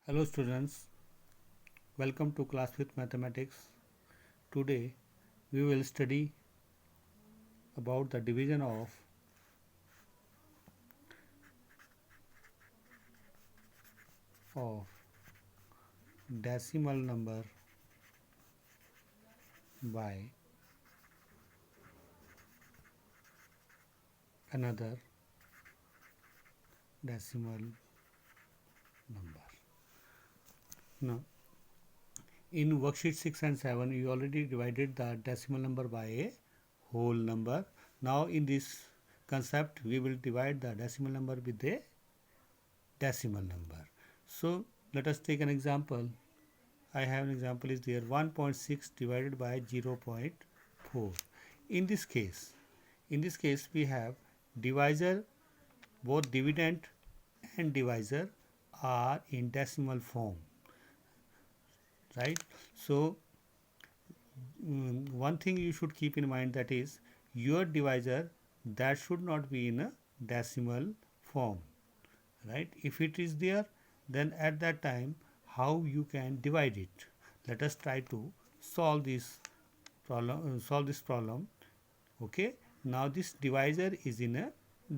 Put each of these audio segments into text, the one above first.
Hello students, welcome to Class with Mathematics. Today we will study about the division of decimal number by another decimal number. Now in worksheet 6 and 7 we already divided the decimal number by a whole number. Now in this concept we will divide the decimal number with a decimal number. So let us take an example. I have an example is there 1.6 divided by 0.4. In this case we have divisor, both dividend and divisor are in decimal form, right? So one thing you should keep in mind, that is your divisor that should not be in a decimal form, right? If it is there, then at that time how you can divide it. Let us try to solve this problem. Okay, now this divisor is in a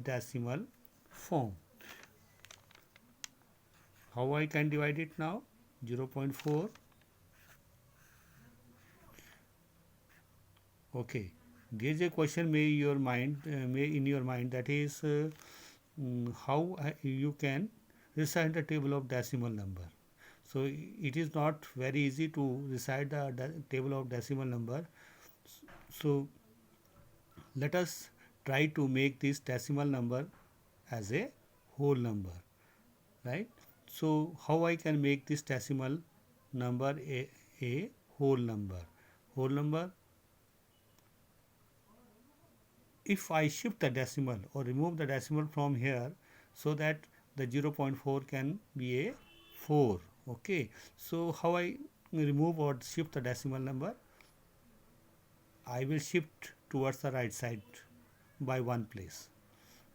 decimal form. How I can divide it now? 0.4. Okay, there is a question may in your mind, that is how you can recite the table of decimal number. So it is not very easy to recite the table of decimal number. So let us try to make this decimal number as a whole number, right? So how I can make this decimal number a whole number? Whole number, if I shift the decimal or remove the decimal from here, so that the 0.4 can be a 4. Okay, so how I remove or shift the decimal number? I will shift towards the right side by one place,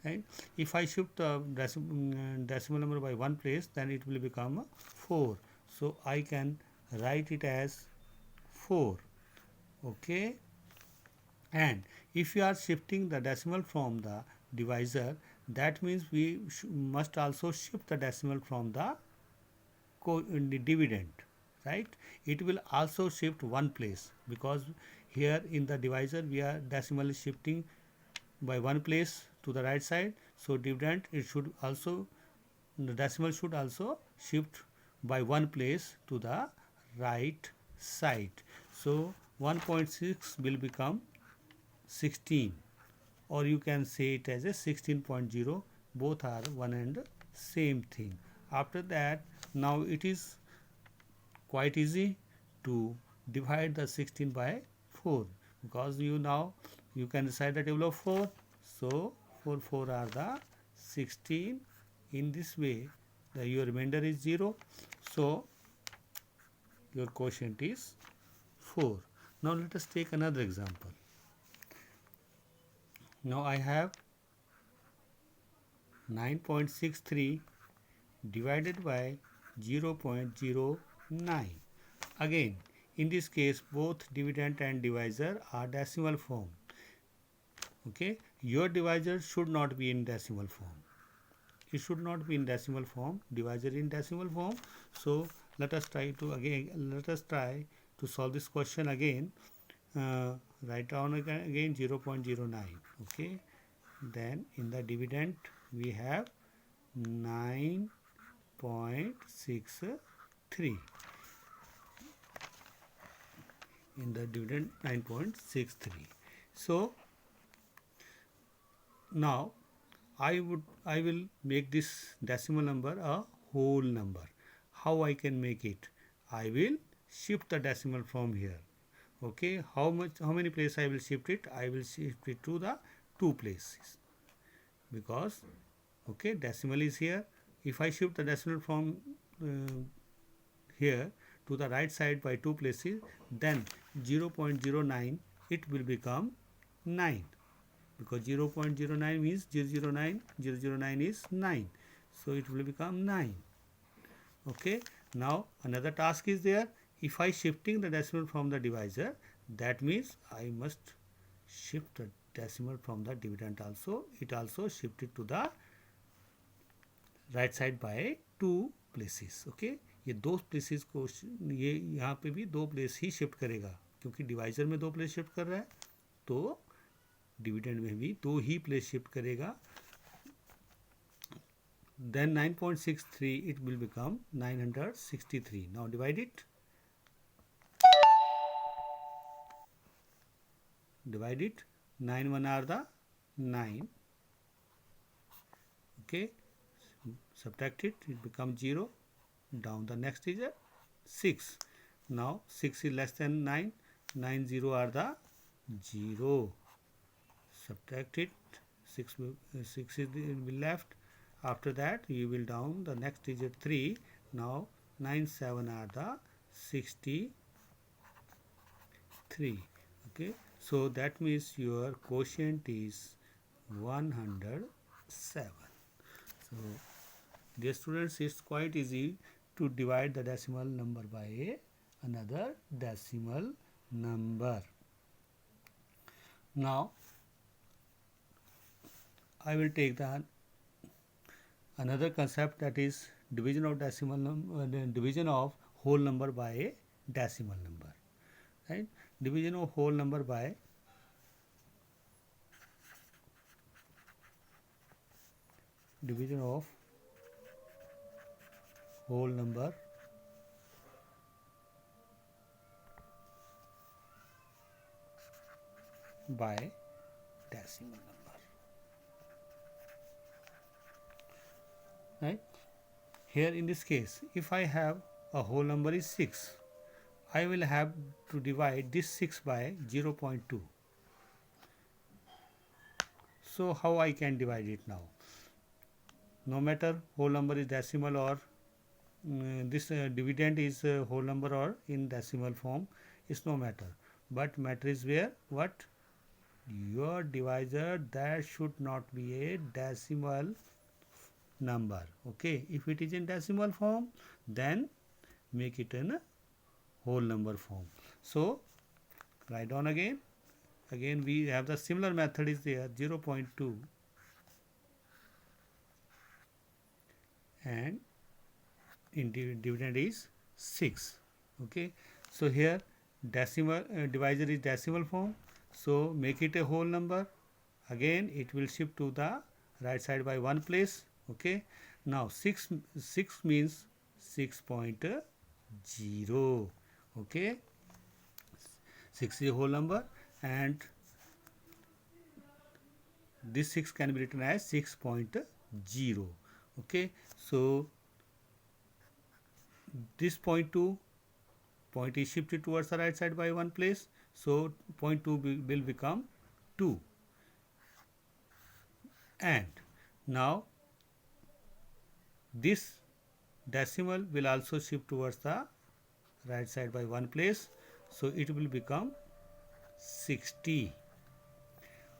right? If I shift the decimal number by one place, then it will become 4. So I can write it as 4. Okay, and if you are shifting the decimal from the divisor, that means we must also shift the decimal from the dividend, right? It will also shift one place, because here in the divisor we are decimal shifting by one place to the right side. So dividend, it should also, the decimal should also shift by one place to the right side. So 1.6 will become 16, or you can say it as a 16.0. Both are one and same thing. After that, now it is quite easy to divide the 16 by 4, because you can recite the table of 4. So 4 are the 16. In this way your remainder is 0. So your quotient is 4. Now let us take another example. Now I have 9.63 divided by 0.09. Again, in this case both dividend and divisor are decimal form. Okay, your divisor should not be in decimal form. It should not be in decimal form. Divisor in decimal form. So let us try to solve this question again. Write down again 0.09. Okay, then in the dividend we have 9.63. In the dividend 9.63. So now I will make this decimal number a whole number. How I can make it? I will shift the decimal from here. Okay, how many places I will shift it? I will shift it to the 2 places, because okay, decimal is here. If I shift the decimal from here to the right side by 2 places, then 0.09 it will become 9, because 0.09 means 009 is 9, so it will become 9. Okay, Now another task is there. If I shifting the decimal from the divisor, that means I must shift the decimal from the dividend also. It also shifted to the right side by 2 places. Okay, ये 2 places को ये यहाँ पे भी 2 place ही shift करेगा, क्योंकि divisor में 2 place shift कर रहा है तो डिविडेंड में भी 2 ही प्लेस शिफ्ट करेगा. Then 9.63 it will become 963. Now divide it. Divide it. 9 1 are the 9. Okay. Subtract it. It becomes 0. Down the next is a 6. Now 6 is less than 9. 9 0 are the 0. Subtract it. 6 is left. After that you will down the next digit 3. Now 9 7 are the 63. Okay, so that means your quotient is 107. So dear students, it's quite easy to divide the decimal number by another decimal number. Now I will take the another concept, that is division of decimal number, division of whole number by a decimal number. Right? Division of whole number by division of whole number by decimal number. Right? Here in this case, if I have a whole number is 6, I will have to divide this 6 by 0.2. So how I can divide it now? No matter whole number is decimal or this dividend is whole number or in decimal form, it's no matter. But matter is where what? Your divisor, that should not be a decimal number. Okay, if it is in decimal form, then make it in a whole number form. So write down again we have the similar method is there, 0.2 and in dividend is 6. Okay, so here decimal divisor is decimal form, so make it a whole number. Again it will shift to the right side by 1 place. Okay, now 6 means 6.0. Okay, 6 is a whole number and this 6 can be written as 6.0. Okay, so this point is shifted towards the right side by 1 place, so 0.2 will become 2. And now this decimal will also shift towards the right side by 1 place, so it will become 60.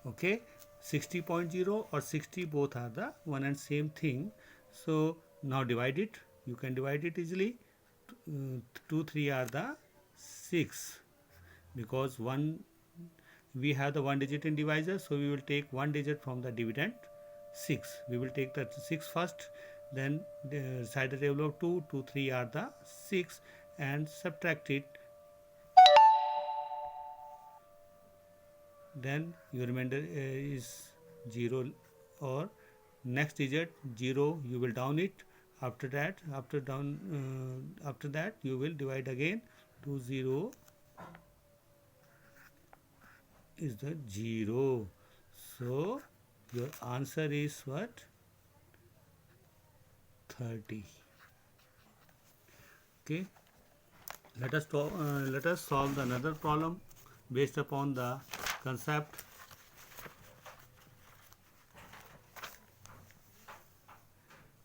Okay, 60.0 or 60 both are the one and same thing. So now divide it. You can divide it easily. 2 3 are the 6, because we have the 1 digit in divisor, so we will take 1 digit from the dividend 6. We will take the 6 first, then the side table of 2 3 are the 6 and subtract it. Then your remainder is 0 or next digit 0, you will down it. After that you will divide again. 2 0 is the 0. So your answer is what? 30. Okay, let us solve another problem based upon the concept.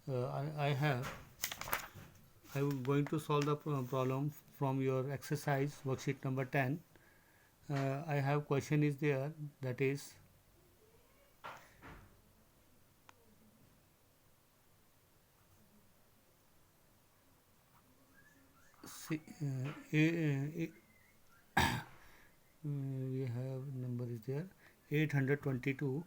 I am going to solve the problem from your exercise worksheet number 10. I have question is there, that is See, we have number is there 822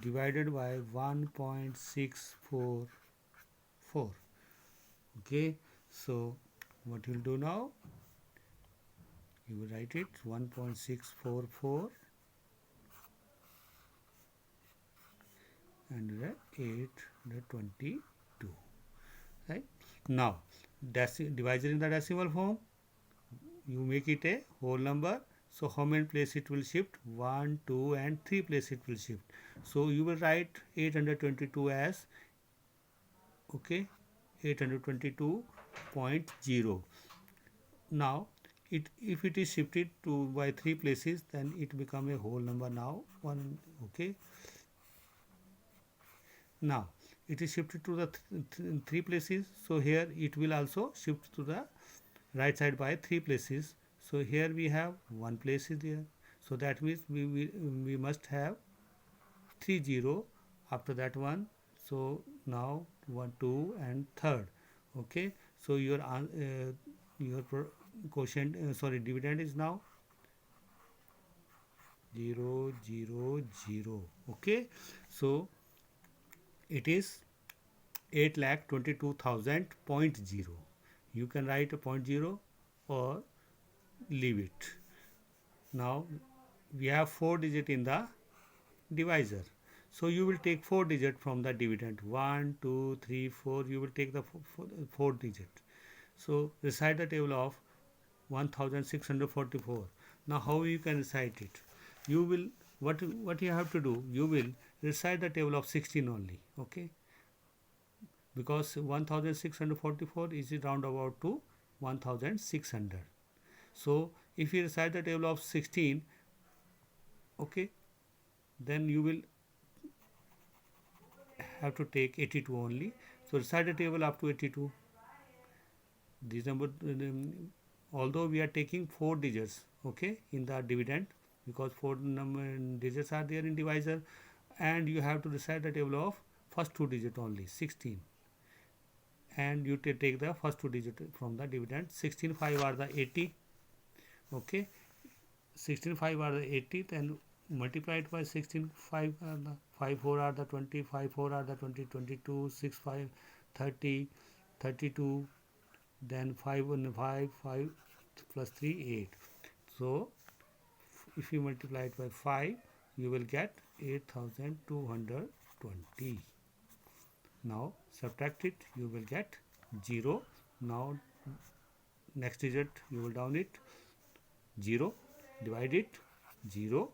divided by 1.644. Okay, so what you'll do now, you will write it 1.644 and 822, right? Now divisor in the decimal form, you make it a whole number. So how many places it will shift? 1, 2 and 3 places it will shift. So you will write 822 as, okay, 822.0. Now if it is shifted to by 3 places, then it become a whole number now. One, okay. Now it is shifted to the 3 places, so here it will also shift to the right side by 3 places. So here we have 1 place is there, so that means we must have 3 0 after that one. So now 1 2 and third, okay. So your quotient, sorry, dividend is now 0 0 0, okay. So it is 8,22,000.0. You can write a 0.0 or leave it. Now we have 4 digit in the divisor, so you will take 4 digit from the dividend, 1 2 3 4. You will take the 4 digit. So recite the table of 1644. Now how you can recite it? You will, what you have to do, you will recite the table of 16 only, okay, because 1644 is round about to 1600. So if you recite the table of 16, okay, then you will have to take 82 only. So recite the table up to 82. This number, although we are taking 4 digits, okay, in the dividend, because 4 digits are there in divisor, and you have to recite the table of first 2 digit only, 16, and you take the first 2 digit from the dividend. 16 5 are the 80, okay. 16 5 are the 80, then multiply it by 16 5 are the 5 4 are the 20, 5 4 are the 20, 22, 6 5 30, 32, then 5 1 5 5 plus 3 8. So if you multiply it by 5, you will get 8220. Now subtract it, you will get 0. Now next digit you will down it, 0, divide it, 0,